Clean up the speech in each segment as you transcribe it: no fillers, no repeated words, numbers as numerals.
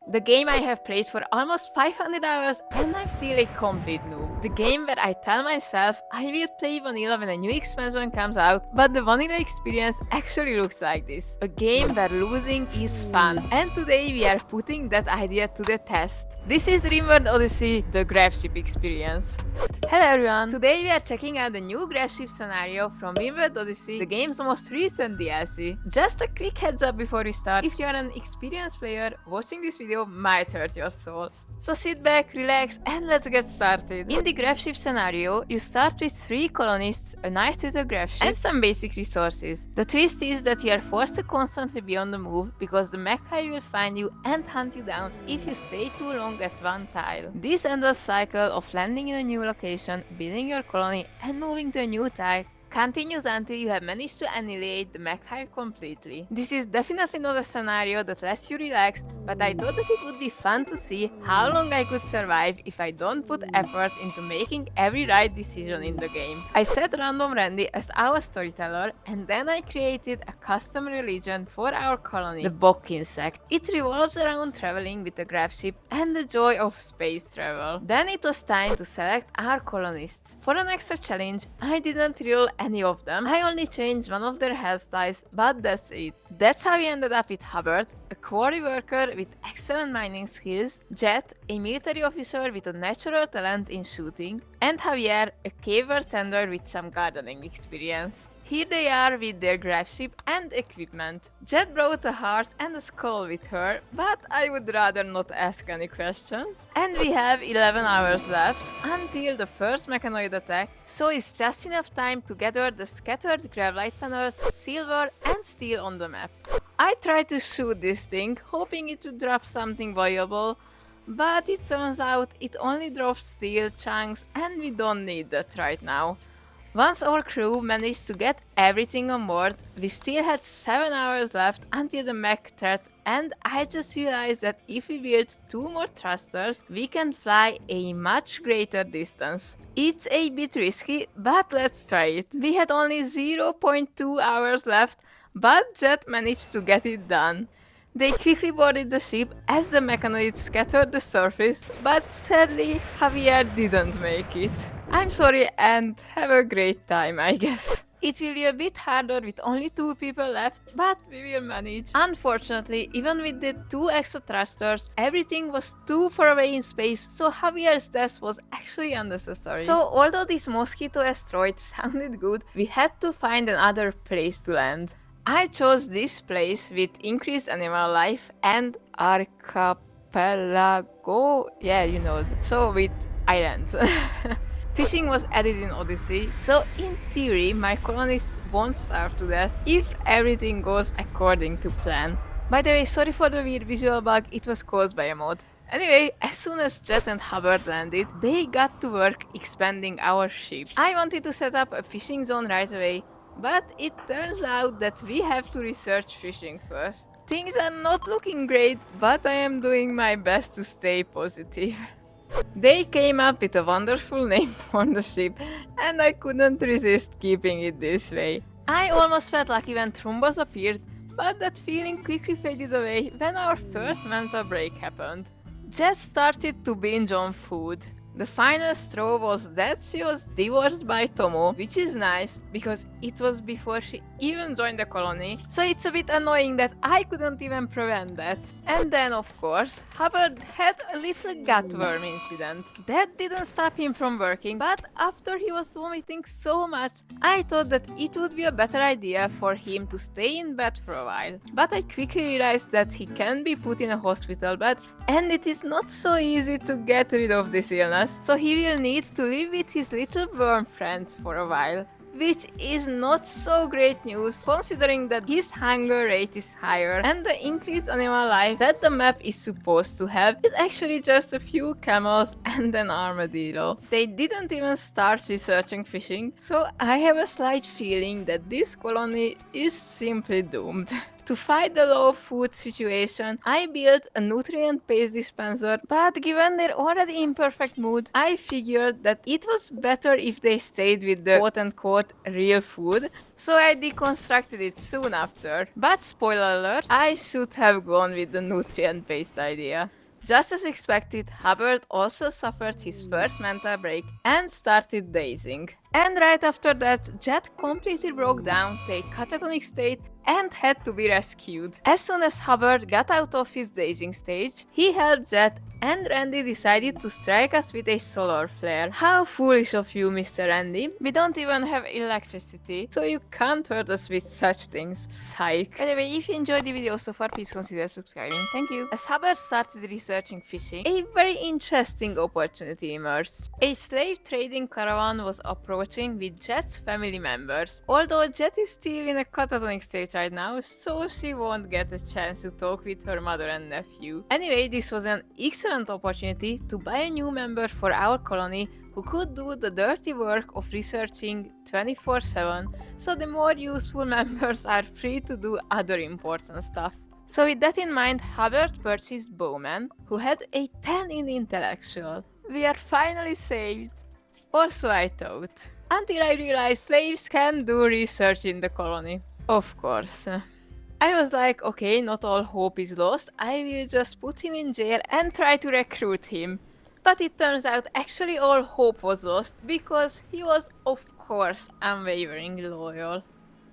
The game I have played for almost 500 hours and I'm still a complete noob. The game where I tell myself I will play vanilla when a new expansion comes out, but the vanilla experience actually looks like this. A game where losing is fun. And today we are putting that idea to the test. This is Rimworld Odyssey, the Gravship experience. Hello everyone! Today we are checking out the new Gravship scenario from Rimworld Odyssey, the game's most recent DLC. Just a quick heads up before we start, if you are an experienced player, watching this video might hurt your soul. So sit back, relax, and let's get started. In the Gravship scenario, you start with 3 colonists, a nice little Gravship, and some basic resources. The twist is that you are forced to constantly be on the move, because the Mech hive will find you and hunt you down if you stay too long at one tile. This endless cycle of landing in a new location, building your colony, and moving to a new tile continues until you have managed to annihilate the Mech hive completely. This is definitely not a scenario that lets you relax, but I thought that it would be fun to see how long I could survive if I don't put effort into making every right decision in the game. I set Random Randy as our storyteller, and then I created a custom religion for our colony, the Bok insect. It revolves around traveling with the Gravship and the joy of space travel. Then it was time to select our colonists. For an extra challenge, I didn't roll any of them. I only changed one of their hairstyles, but that's it. That's how we ended up with Hubbard, a quarry worker with excellent mining skills, Jet, a military officer with a natural talent in shooting, and Javier, a cave tender with some gardening experience. Here they are with their Gravship and equipment. Jet brought a heart and a skull with her, but I would rather not ask any questions. And we have 11 hours left until the first mechanoid attack, so it's just enough time to gather the scattered gravlight panels, silver and steel on the map. I tried to shoot this thing, hoping it would drop something valuable, but it turns out it only drops steel chunks and we don't need that right now. Once our crew managed to get everything on board, we still had 7 hours left until the Mech threat, and I just realized that if we build 2 more thrusters, we can fly a much greater distance. It's a bit risky, but let's try it. We had only 0.2 hours left, but Jet managed to get it done. They quickly boarded the ship as the mechanoids scattered the surface, but sadly, Javier didn't make it. I'm sorry and have a great time, I guess. It will be a bit harder with only 2 people left, but we will manage. Unfortunately, even with the 2 extra thrusters, everything was too far away in space, so Javier's death was actually unnecessary. So although this mosquito asteroid sounded good, we had to find another place to land. I chose this place with increased animal life and archipelago, yeah, you know, so with islands. Fishing was added in Odyssey, so in theory my colonists won't starve to death if everything goes according to plan. By the way, sorry for the weird visual bug, it was caused by a mod. Anyway, as soon as Jet and Hubbard landed, they got to work expanding our ship. I wanted to set up a fishing zone right away, but it turns out that we have to research fishing first. Things are not looking great, but I am doing my best to stay positive. They came up with a wonderful name for the ship, and I couldn't resist keeping it this way. I almost felt lucky when Thrumbos appeared, but that feeling quickly faded away when our first mental break happened. Jet started to binge on food. The final straw was that she was divorced by Tomo, which is nice, because it was before she even joined the colony, so it's a bit annoying that I couldn't even prevent that. And then, of course, Hubbard had a little gutworm incident. That didn't stop him from working, but after he was vomiting so much, I thought that it would be a better idea for him to stay in bed for a while. But I quickly realized that he can be put in a hospital bed, and it is not so easy to get rid of this illness. So he will need to live with his little worm friends for a while, which is not so great news considering that his hunger rate is higher and the increased animal life that the map is supposed to have is actually just a few camels and an armadillo. They didn't even start researching fishing, so I have a slight feeling that this colony is simply doomed. To fight the low food situation, I built a nutrient-based dispenser, but given their already imperfect mood, I figured that it was better if they stayed with the quote-unquote real food, so I deconstructed it soon after. But spoiler alert, I should have gone with the nutrient-based idea. Just as expected, Hubbard also suffered his first mental break and started dazing. And right after that, Jet completely broke down, to a catatonic state, and had to be rescued. As soon as Hubbard got out of his dazing stage, he helped Jet, and Randy decided to strike us with a solar flare. How foolish of you, Mr. Randy. We don't even have electricity, so you can't hurt us with such things. Psych. Anyway, if you enjoyed the video so far, please consider subscribing. Thank you. As Hubbard started researching fishing, a very interesting opportunity emerged. A slave trading caravan was approaching with Jet's family members. Although Jet is still in a catatonic state right now, so she won't get a chance to talk with her mother and nephew. Anyway, this was an excellent opportunity to buy a new member for our colony who could do the dirty work of researching 24/7, so the more useful members are free to do other important stuff. So with that in mind, Hubbard purchased Bowman, who had a 10 in intellectual. We are finally saved. Also I thought. Until I realized slaves can do research in the colony. Of course. I was like, okay, not all hope is lost, I will just put him in jail and try to recruit him. But it turns out actually all hope was lost because he was of course unwaveringly loyal.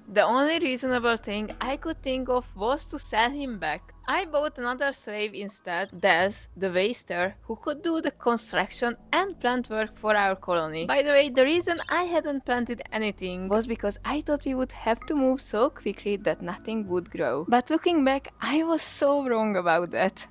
The only reasonable thing I could think of was to sell him back. I bought another slave instead, Des, the waster, who could do the construction and plant work for our colony. By the way, the reason I hadn't planted anything was because I thought we would have to move so quickly that nothing would grow. But looking back, I was so wrong about that.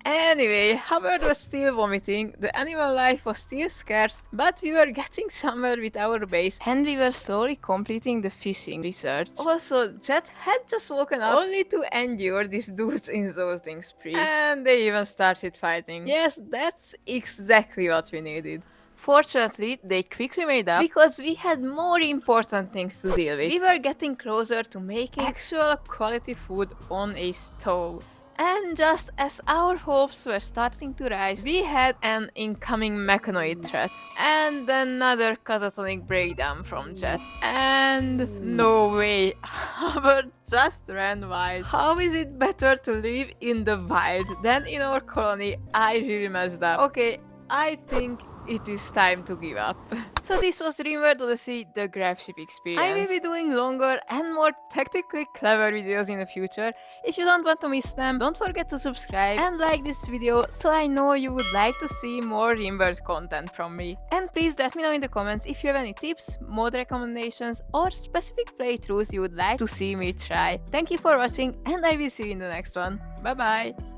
Anyway, Hubbard was still vomiting, the animal life was still scarce, but we were getting somewhere with our base and we were slowly completing the fishing research. Also, Jet had just woken up only to endure this dude's insulting spree. And they even started fighting. Yes, that's exactly what we needed. Fortunately, they quickly made up because we had more important things to deal with. We were getting closer to making actual quality food on a stove. And just as our hopes were starting to rise, we had an incoming mechanoid threat. And another catatonic breakdown from Jet. And no way, Hubbard just ran wild. How is it better to live in the wild than in our colony? I really messed up. Okay, I think it is time to give up. So this was Rimworld Odyssey, the Gravship experience. I will be doing longer and more tactically clever videos in the future. If you don't want to miss them, don't forget to subscribe and like this video so I know you would like to see more Rimworld content from me. And please let me know in the comments if you have any tips, mod recommendations or specific playthroughs you would like to see me try. Thank you for watching and I will see you in the next one. Bye bye!